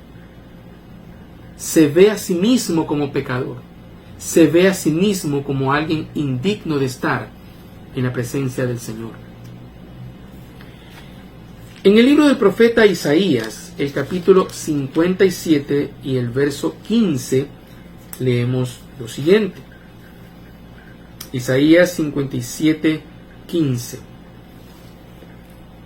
se ve a sí mismo como pecador, se ve a sí mismo como alguien indigno de estar en la presencia del Señor. En el libro del profeta Isaías, el capítulo 57 y el verso 15, leemos lo siguiente. Isaías 57, 15.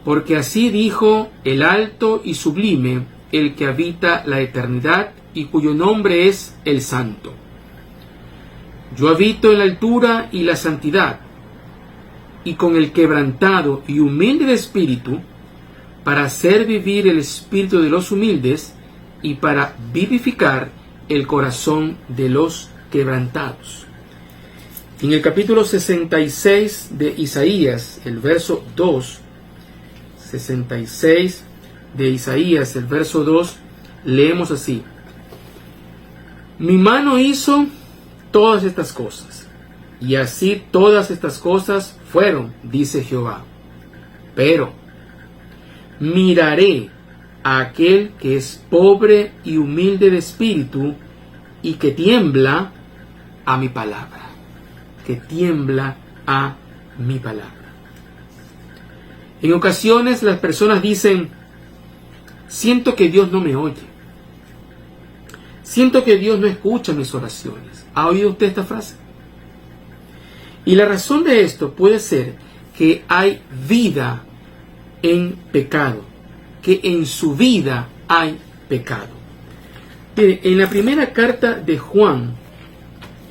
Porque así dijo el alto y sublime, el que habita la eternidad y cuyo nombre es el Santo. Yo habito en la altura y la santidad, y con el quebrantado y humilde de espíritu, para hacer vivir el espíritu de los humildes y para vivificar el corazón de los quebrantados. En el capítulo 66 de Isaías, el verso 2, 66 de Isaías, el verso 2, leemos así: Mi mano hizo todas estas cosas, y así todas estas cosas fueron, dice Jehová. Pero miraré a aquel que es pobre y humilde de espíritu y que tiembla a mi palabra. Que tiembla a mi palabra. En ocasiones las personas dicen: siento que Dios no me oye. Siento que Dios no escucha mis oraciones. ¿Ha oído usted esta frase? Y la razón de esto puede ser que hay vida en pecado, que en su vida hay pecado. Mire, en la primera carta de Juan,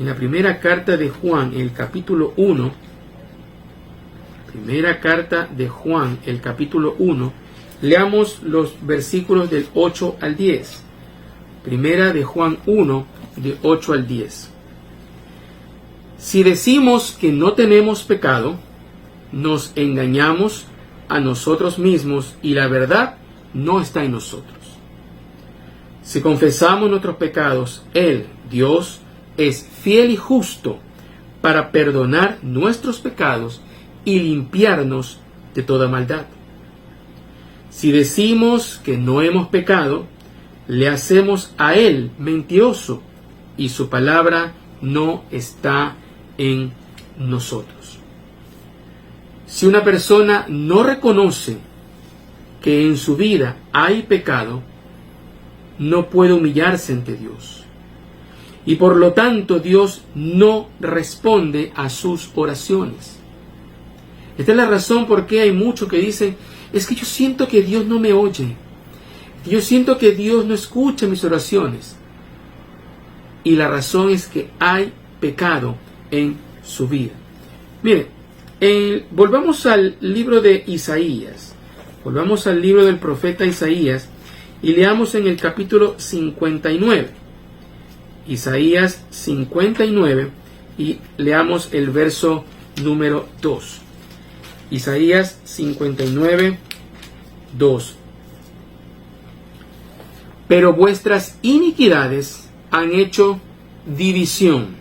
en el capítulo 1, primera carta de Juan, el capítulo 1, leamos los versículos del 8 al 10. Primera de Juan 1, de 8 al 10. Si decimos que no tenemos pecado, nos engañamos a nosotros mismos y la verdad no está en nosotros. Si confesamos nuestros pecados, Él, Dios, es fiel y justo para perdonar nuestros pecados y limpiarnos de toda maldad. Si decimos que no hemos pecado, le hacemos a Él mentiroso y su palabra no está en nosotros. Si una persona no reconoce que en su vida hay pecado, no puede humillarse ante Dios. Y por lo tanto Dios no responde a sus oraciones. Esta es la razón por qué hay muchos que dicen: es que yo siento que Dios no me oye. Yo siento que Dios no escucha mis oraciones. Y la razón es que hay pecado en su vida. Mire, volvamos al libro de Isaías. Volvamos al libro del profeta Isaías y leamos en el capítulo 59. Isaías 59 y leamos el verso número 2. Isaías 59, 2. Pero vuestras iniquidades han hecho división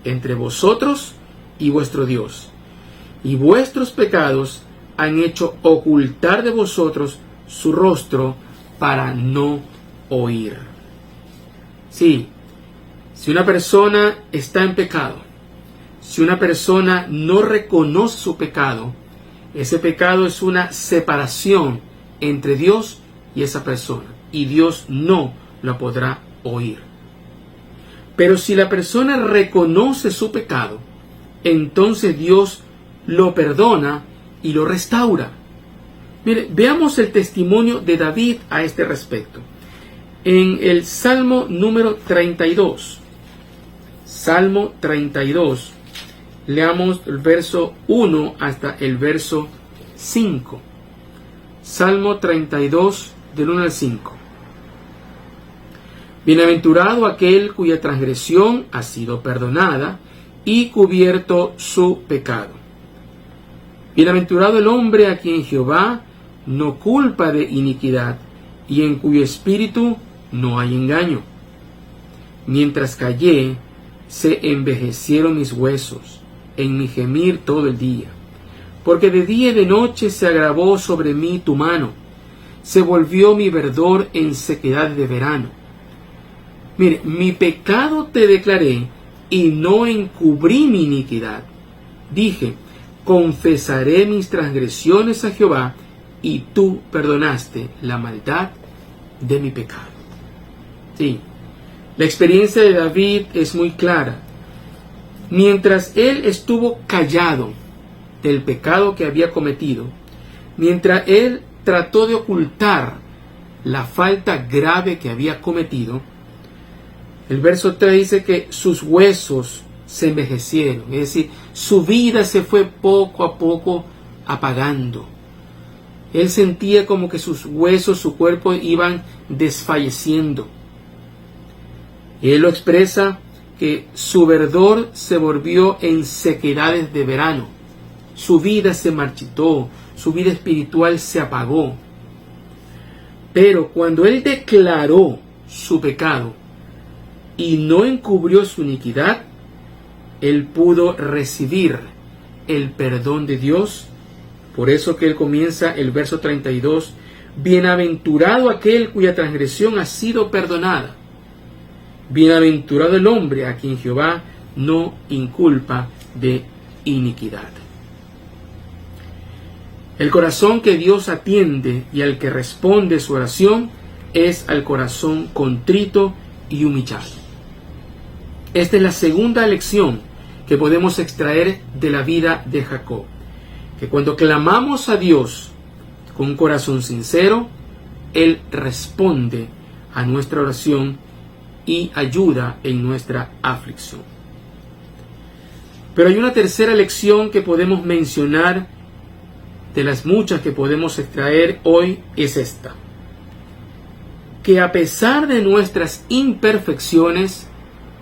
entre vosotros y vuestro Dios, y vuestros pecados han hecho ocultar de vosotros su rostro para no oír. Sí, si una persona está en pecado, si una persona no reconoce su pecado, ese pecado es una separación entre Dios y esa persona, y Dios no lo podrá oír. Pero si la persona reconoce su pecado, entonces Dios lo perdona y lo restaura. Mire, veamos el testimonio de David a este respecto. En el Salmo número 32, Salmo 32, leamos el verso 1 hasta el verso 5. Salmo 32, del 1 al 5. Bienaventurado aquel cuya transgresión ha sido perdonada y cubierto su pecado. Bienaventurado el hombre a quien Jehová no culpa de iniquidad y en cuyo espíritu no hay engaño. Mientras callé, se envejecieron mis huesos en mi gemir todo el día, porque de día y de noche se agravó sobre mí tu mano, se volvió mi verdor en sequedad de verano. Mire, mi pecado te declaré y no encubrí mi iniquidad. Dije, confesaré mis transgresiones a Jehová, y tú perdonaste la maldad de mi pecado. Sí, la experiencia de David es muy clara. Mientras él estuvo callado del pecado que había cometido, mientras él trató de ocultar la falta grave que había cometido, el verso 3 dice que sus huesos se envejecieron, es decir, su vida se fue poco a poco apagando. Él sentía como que sus huesos, su cuerpo iban desfalleciendo. Él lo expresa que su verdor se volvió en sequedades de verano. Su vida se marchitó, su vida espiritual se apagó. Pero cuando él declaró su pecado y no encubrió su iniquidad, él pudo recibir el perdón de Dios. Por eso que él comienza el verso 32, bienaventurado aquel cuya transgresión ha sido perdonada. Bienaventurado el hombre a quien Jehová no inculpa de iniquidad. El corazón que Dios atiende y al que responde su oración es al corazón contrito y humillado. Esta es la segunda lección que podemos extraer de la vida de Jacob. Que cuando clamamos a Dios con un corazón sincero, Él responde a nuestra oración y ayuda en nuestra aflicción. Pero hay una tercera lección que podemos mencionar, de las muchas que podemos extraer hoy, es esta: que a pesar de nuestras imperfecciones,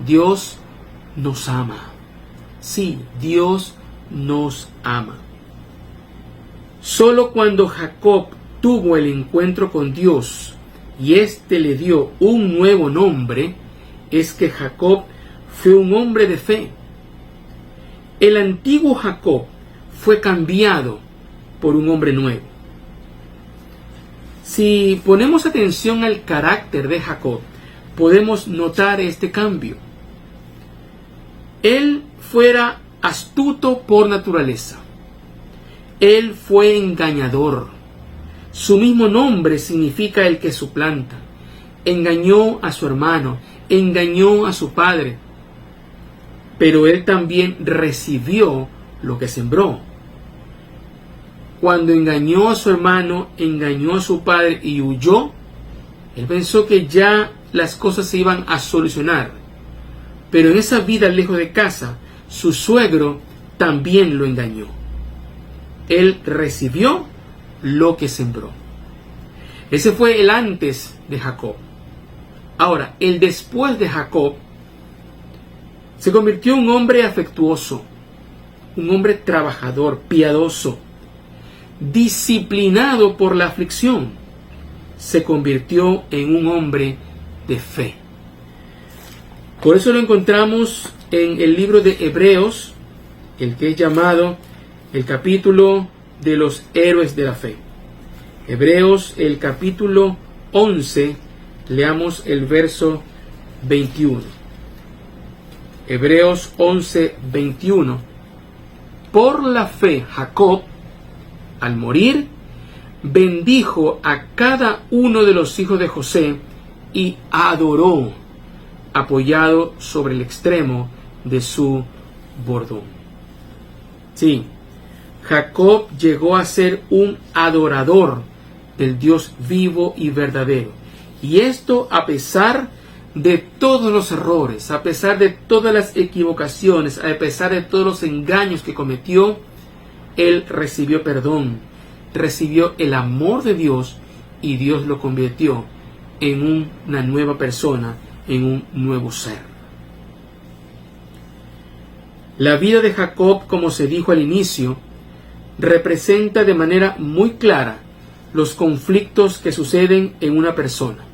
Dios nos ama. Sí, Dios nos ama. Solo cuando Jacob tuvo el encuentro con Dios y éste le dio un nuevo nombre, es que Jacob fue un hombre de fe. El antiguo Jacob fue cambiado por un hombre nuevo. Si ponemos atención al carácter de Jacob, podemos notar este cambio. Él fuera astuto por naturaleza. Él fue engañador. Su mismo nombre significa el que suplanta. Engañó a su hermano, engañó a su padre. Pero él también recibió lo que sembró. Cuando engañó a su hermano, engañó a su padre y huyó, él pensó que ya las cosas se iban a solucionar. Pero en esa vida lejos de casa, su suegro también lo engañó. Él recibió lo que sembró. Ese fue el antes de Jacob. Ahora, el después de Jacob se convirtió en un hombre afectuoso, un hombre trabajador, piadoso, disciplinado por la aflicción. Se convirtió en un hombre de fe. Por eso lo encontramos en el libro de Hebreos, el que es llamado el capítulo de los héroes de la fe. Hebreos, el capítulo 11, leamos el verso 21. Hebreos 11, 21. Por la fe, Jacob, al morir, bendijo a cada uno de los hijos de José y adoró, apoyado sobre el extremo de su bordón. Sí, Jacob llegó a ser un adorador del Dios vivo y verdadero. Y esto a pesar de todos los errores, a pesar de todas las equivocaciones, a pesar de todos los engaños que cometió, él recibió perdón, recibió el amor de Dios y Dios lo convirtió en una nueva persona, en un nuevo ser. La vida de Jacob, como se dijo al inicio, representa de manera muy clara los conflictos que suceden en una persona.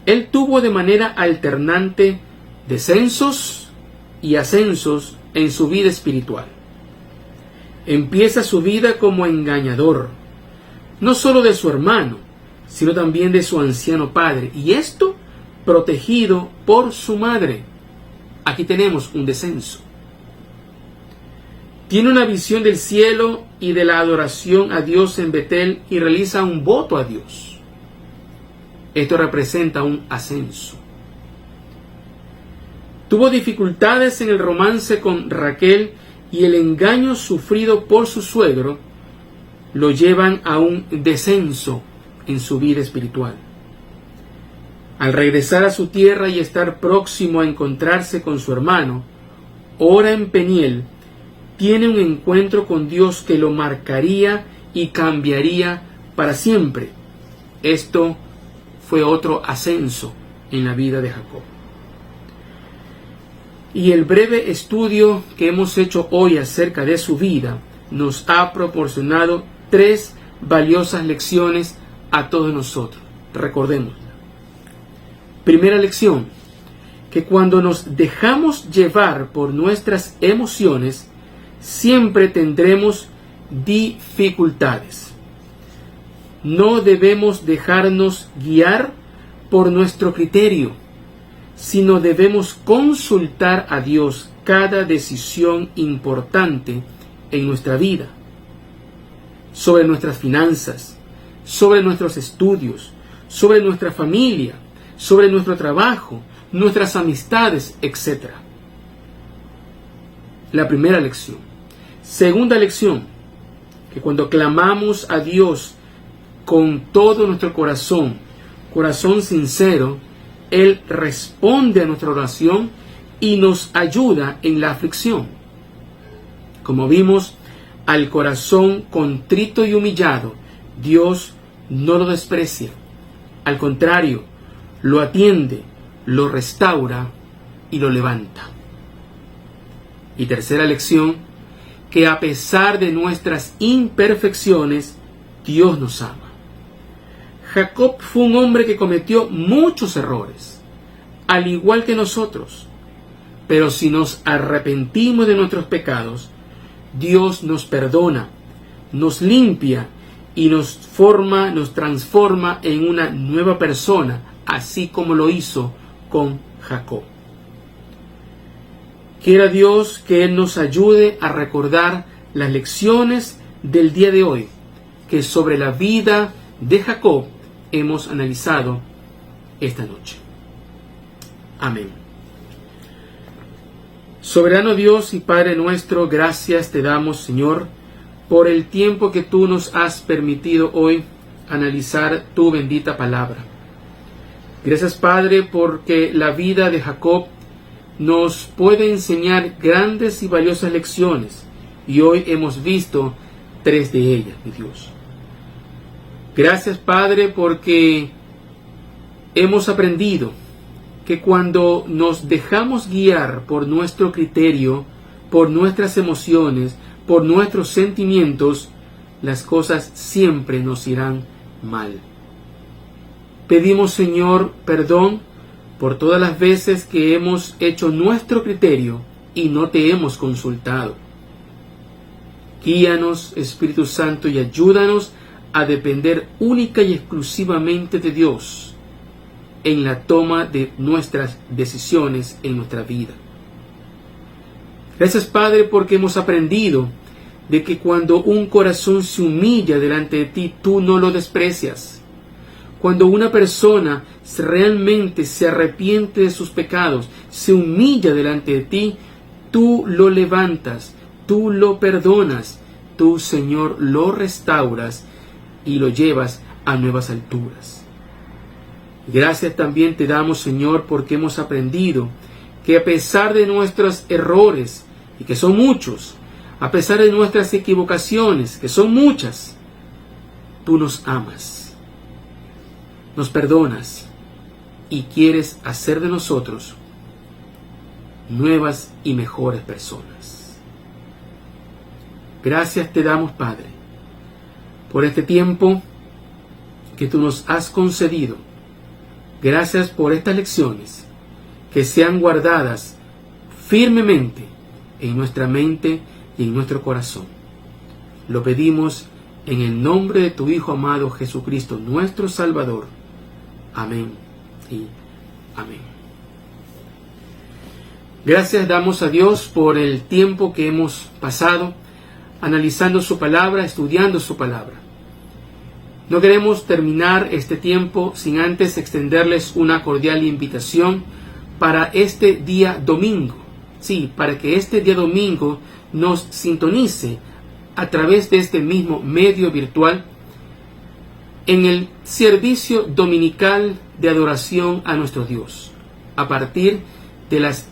Él tuvo de manera alternante descensos y ascensos en su vida espiritual. Empieza su vida como engañador, no solo de su hermano, sino también de su anciano padre, y esto protegido por su madre. Aquí tenemos un descenso. Tiene una visión del cielo y de la adoración a Dios en Betel y realiza un voto a Dios. Esto representa un ascenso. Tuvo dificultades en el romance con Raquel y el engaño sufrido por su suegro lo llevan a un descenso en su vida espiritual. Al regresar a su tierra y estar próximo a encontrarse con su hermano, ora en Peniel, tiene un encuentro con Dios que lo marcaría y cambiaría para siempre. Esto fue otro ascenso en la vida de Jacob. Y el breve estudio que hemos hecho hoy acerca de su vida nos ha proporcionado 3 valiosas lecciones a todos nosotros. Recordemos. Primera lección, que cuando nos dejamos llevar por nuestras emociones, siempre tendremos dificultades. No debemos dejarnos guiar por nuestro criterio, sino debemos consultar a Dios cada decisión importante en nuestra vida, sobre nuestras finanzas, sobre nuestros estudios, sobre nuestra familia, sobre nuestro trabajo, nuestras amistades, etc. La primera lección. Segunda lección, que cuando clamamos a Dios con todo nuestro corazón sincero, Él responde a nuestra oración y nos ayuda en la aflicción. Como vimos, al corazón contrito y humillado, Dios no lo desprecia. Al contrario, lo atiende, lo restaura y lo levanta. Y tercera lección, que a pesar de nuestras imperfecciones, Dios nos ama. Jacob fue un hombre que cometió muchos errores, al igual que nosotros. Pero si nos arrepentimos de nuestros pecados, Dios nos perdona, nos limpia y nos transforma en una nueva persona, así como lo hizo con Jacob. Quiera Dios que Él nos ayude a recordar las lecciones del día de hoy, que sobre la vida de Jacob hemos analizado esta noche. Amén. Soberano Dios y Padre nuestro, gracias te damos, Señor, por el tiempo que tú nos has permitido hoy analizar tu bendita palabra. Gracias, Padre, porque la vida de Jacob nos puede enseñar grandes y valiosas lecciones, y hoy hemos visto 3 de ellas, mi Dios. Gracias, Padre, porque hemos aprendido que cuando nos dejamos guiar por nuestro criterio, por nuestras emociones, por nuestros sentimientos, las cosas siempre nos irán mal. Pedimos, Señor, perdón por todas las veces que hemos hecho nuestro criterio y no te hemos consultado. Guíanos, Espíritu Santo, y ayúdanos a depender única y exclusivamente de Dios en la toma de nuestras decisiones en nuestra vida. Gracias, Padre, porque hemos aprendido de que cuando un corazón se humilla delante de ti, tú no lo desprecias. Cuando una persona realmente se arrepiente de sus pecados, se humilla delante de ti, tú lo levantas, tú lo perdonas, tú, Señor, lo restauras y lo llevas a nuevas alturas. Gracias también te damos, Señor, porque hemos aprendido que a pesar de nuestros errores, y que son muchos, a pesar de nuestras equivocaciones, que son muchas, tú nos amas, nos perdonas y quieres hacer de nosotros nuevas y mejores personas. Gracias te damos, Padre, por este tiempo que tú nos has concedido. Gracias por estas lecciones que sean guardadas firmemente en nuestra mente y en nuestro corazón. Lo pedimos en el nombre de tu Hijo amado Jesucristo, nuestro Salvador. Amén y amén. Gracias damos a Dios por el tiempo que hemos pasado analizando su palabra, estudiando su palabra. No queremos terminar este tiempo sin antes extenderles una cordial invitación para este día domingo. Sí, para que este día domingo nos sintonice a través de este mismo medio virtual en el servicio dominical de adoración a nuestro Dios, a partir de las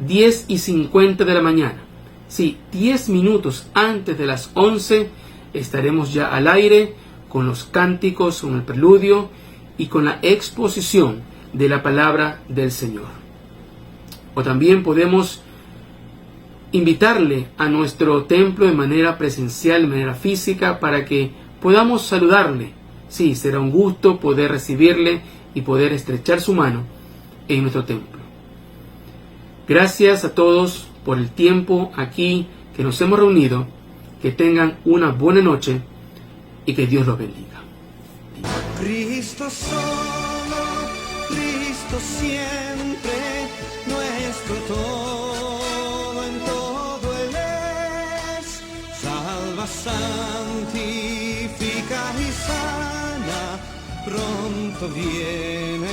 10:50 de la mañana. Sí, 10 minutos antes de las 11 estaremos ya al aire con los cánticos, con el preludio y con la exposición de la palabra del Señor. O también podemos invitarle a nuestro templo de manera presencial, de manera física, para que podamos saludarle. Sí, será un gusto poder recibirle y poder estrechar su mano en nuestro templo. Gracias a todos por el tiempo aquí que nos hemos reunido. Que tengan una buena noche y que Dios los bendiga. Cristo solo, Cristo siempre, nuestro todo en todo Él es. Salva, santifica y sana, pronto viene